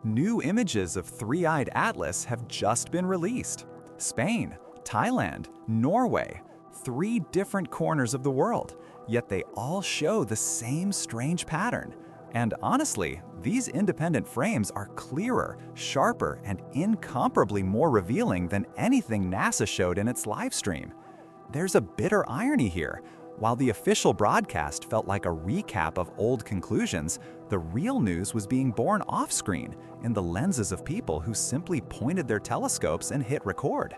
New images of three-eyed Atlas have just been released. Spain, Thailand, Norway, three different corners of the world, yet they all show the same strange pattern. And honestly, these independent frames are clearer, sharper, and incomparably more revealing than anything NASA showed in its live stream. There's a bitter irony here. While the official broadcast felt like a recap of old conclusions, the real news was being born off-screen in the lenses of people who simply pointed their telescopes and hit record.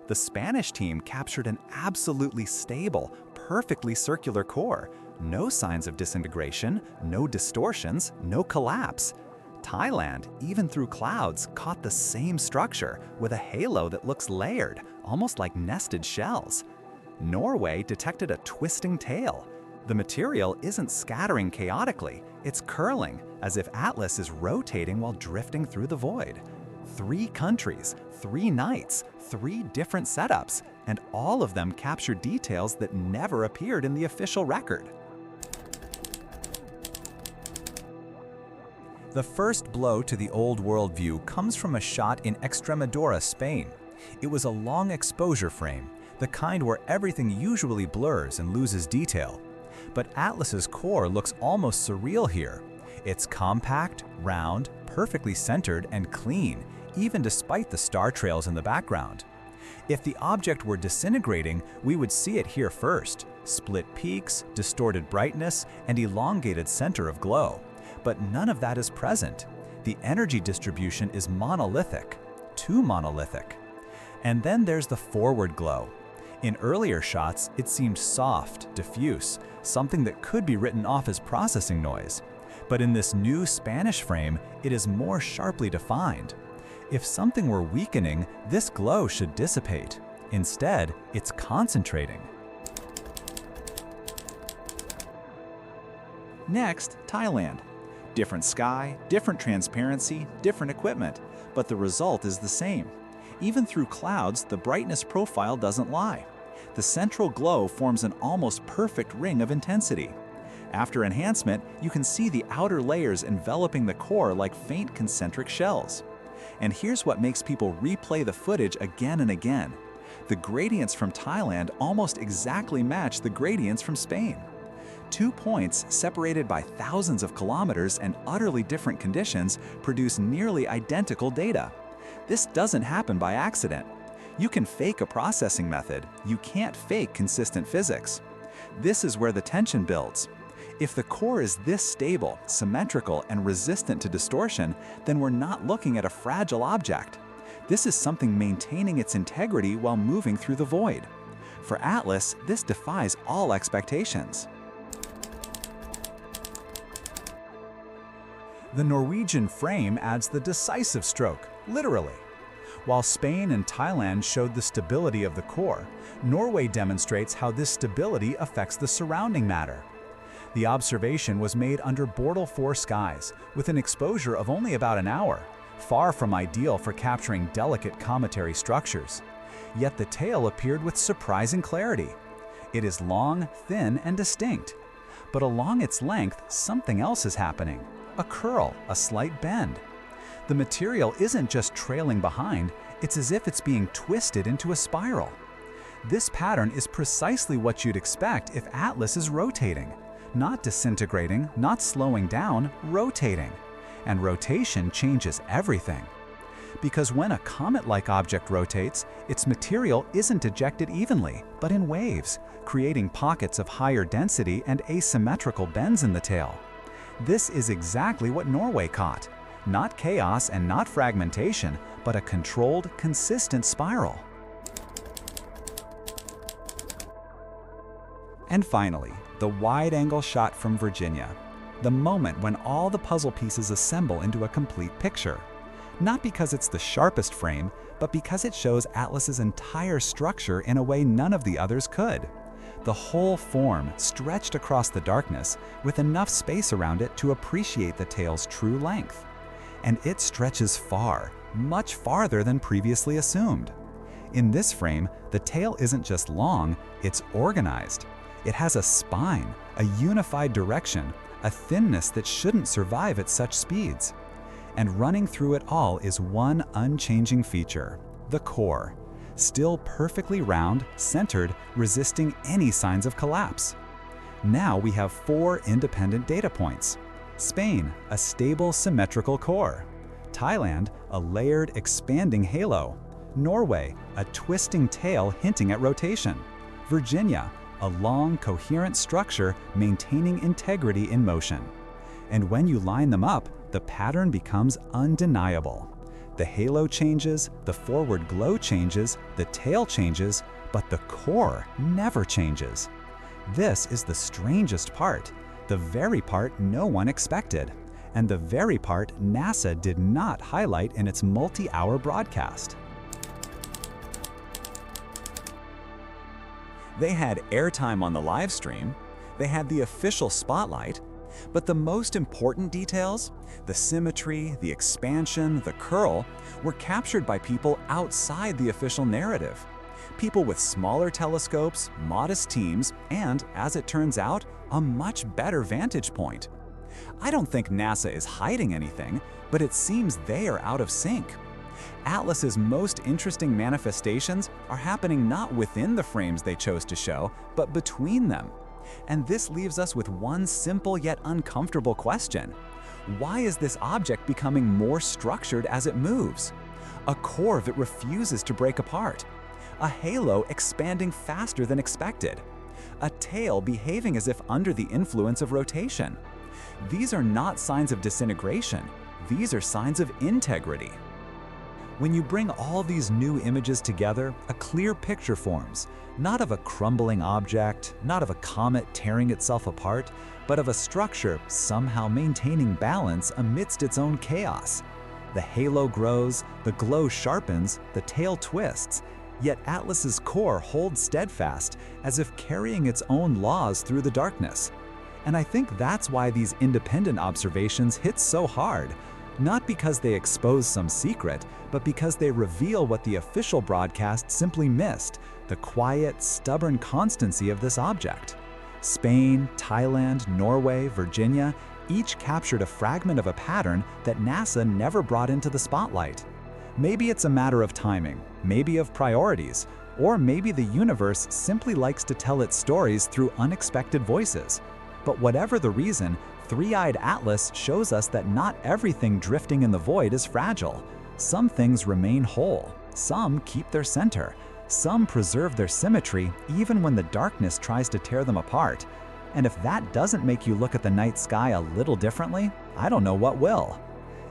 The Spanish team captured an absolutely stable, perfectly circular core. No signs of disintegration, no distortions, no collapse. Thailand, even through clouds, caught the same structure with a halo that looks layered, almost like nested shells. Norway detected a twisting tail. The material isn't scattering chaotically, it's curling, as if Atlas is rotating while drifting through the void. 3 countries, 3 nights, 3 different setups, and all of them captured details that never appeared in the official record. The first blow to the old worldview comes from a shot in Extremadura, Spain. It was a long exposure frame, the kind where everything usually blurs and loses detail. But Atlas's core looks almost surreal here. It's compact, round, perfectly centered, and clean, even despite the star trails in the background. If the object were disintegrating, we would see it here first: split peaks, distorted brightness, and elongated center of glow. But none of that is present. The energy distribution is monolithic, too monolithic. And then there's the forward glow. In earlier shots, it seemed soft, diffuse, something that could be written off as processing noise. But in this new Spanish frame, it is more sharply defined. If something were weakening, this glow should dissipate. Instead, it's concentrating. Next, Thailand. Different sky, different transparency, different equipment, but the result is the same. Even through clouds, the brightness profile doesn't lie. The central glow forms an almost perfect ring of intensity. After enhancement, you can see the outer layers enveloping the core like faint concentric shells. And here's what makes people replay the footage again and again. The gradients from Thailand almost exactly match the gradients from Spain. 2 points separated by thousands of kilometers and utterly different conditions produce nearly identical data. This doesn't happen by accident. You can fake a processing method, you can't fake consistent physics. This is where the tension builds. If the core is this stable, symmetrical, and resistant to distortion, then we're not looking at a fragile object. This is something maintaining its integrity while moving through the void. For Atlas, this defies all expectations. The Norwegian frame adds the decisive stroke, literally. While Spain and Thailand showed the stability of the core, Norway demonstrates how this stability affects the surrounding matter. The observation was made under Bortle 4 skies, with an exposure of only about an hour, far from ideal for capturing delicate cometary structures. Yet the tail appeared with surprising clarity. It is long, thin, and distinct. But along its length, something else is happening. A curl, a slight bend. The material isn't just trailing behind, it's as if it's being twisted into a spiral. This pattern is precisely what you'd expect if Atlas is rotating. Not disintegrating, not slowing down, rotating. And rotation changes everything. Because when a comet-like object rotates, its material isn't ejected evenly, but in waves, creating pockets of higher density and asymmetrical bends in the tail. This is exactly what Norway caught. Not chaos and not fragmentation, but a controlled, consistent spiral. And finally, the wide-angle shot from Virginia. The moment when all the puzzle pieces assemble into a complete picture. Not because it's the sharpest frame, but because it shows Atlas's entire structure in a way none of the others could. The whole form stretched across the darkness with enough space around it to appreciate the tail's true length. And it stretches far, much farther than previously assumed. In this frame, the tail isn't just long, it's organized. It has a spine, a unified direction, a thinness that shouldn't survive at such speeds. And running through it all is one unchanging feature: the core. Still perfectly round, centered, resisting any signs of collapse. Now we have 4 independent data points. Spain, a stable, symmetrical core. Thailand, a layered, expanding halo. Norway, a twisting tail hinting at rotation. Virginia, a long, coherent structure maintaining integrity in motion. And when you line them up, the pattern becomes undeniable. The halo changes, the forward glow changes, the tail changes, but the core never changes. This is the strangest part, the very part no one expected, and the very part NASA did not highlight in its multi-hour broadcast. They had airtime on the live stream, they had the official spotlight, but the most important details, the symmetry, the expansion, the curl, were captured by people outside the official narrative. People with smaller telescopes, modest teams, and, as it turns out, a much better vantage point. I don't think NASA is hiding anything, but it seems they are out of sync. Atlas's most interesting manifestations are happening not within the frames they chose to show, but between them. And this leaves us with one simple yet uncomfortable question. Why is this object becoming more structured as it moves? A core that refuses to break apart. A halo expanding faster than expected. A tail behaving as if under the influence of rotation. These are not signs of disintegration. These are signs of integrity. When you bring all these new images together, a clear picture forms, not of a crumbling object, not of a comet tearing itself apart, but of a structure somehow maintaining balance amidst its own chaos. The halo grows, the glow sharpens, the tail twists, yet Atlas's core holds steadfast, as if carrying its own laws through the darkness. And I think that's why these independent observations hit so hard. Not because they expose some secret, but because they reveal what the official broadcast simply missed: the quiet, stubborn constancy of this object. Spain, Thailand, Norway, Virginia, each captured a fragment of a pattern that NASA never brought into the spotlight. Maybe it's a matter of timing, maybe of priorities, or maybe the universe simply likes to tell its stories through unexpected voices. But whatever the reason, Three-Eyed Atlas shows us that not everything drifting in the void is fragile. Some things remain whole, some keep their center, some preserve their symmetry even when the darkness tries to tear them apart. And if that doesn't make you look at the night sky a little differently, I don't know what will.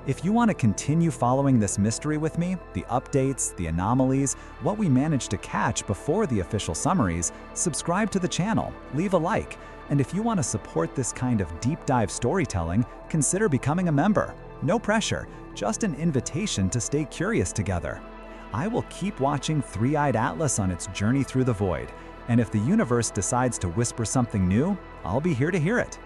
If you want to continue following this mystery with me, the updates, the anomalies, what we managed to catch before the official summaries, subscribe to the channel, leave a like, and if you want to support this kind of deep dive storytelling, consider becoming a member. No pressure, just an invitation to stay curious together. I will keep watching Three-Eyed Atlas on its journey through the void, and if the universe decides to whisper something new, I'll be here to hear it.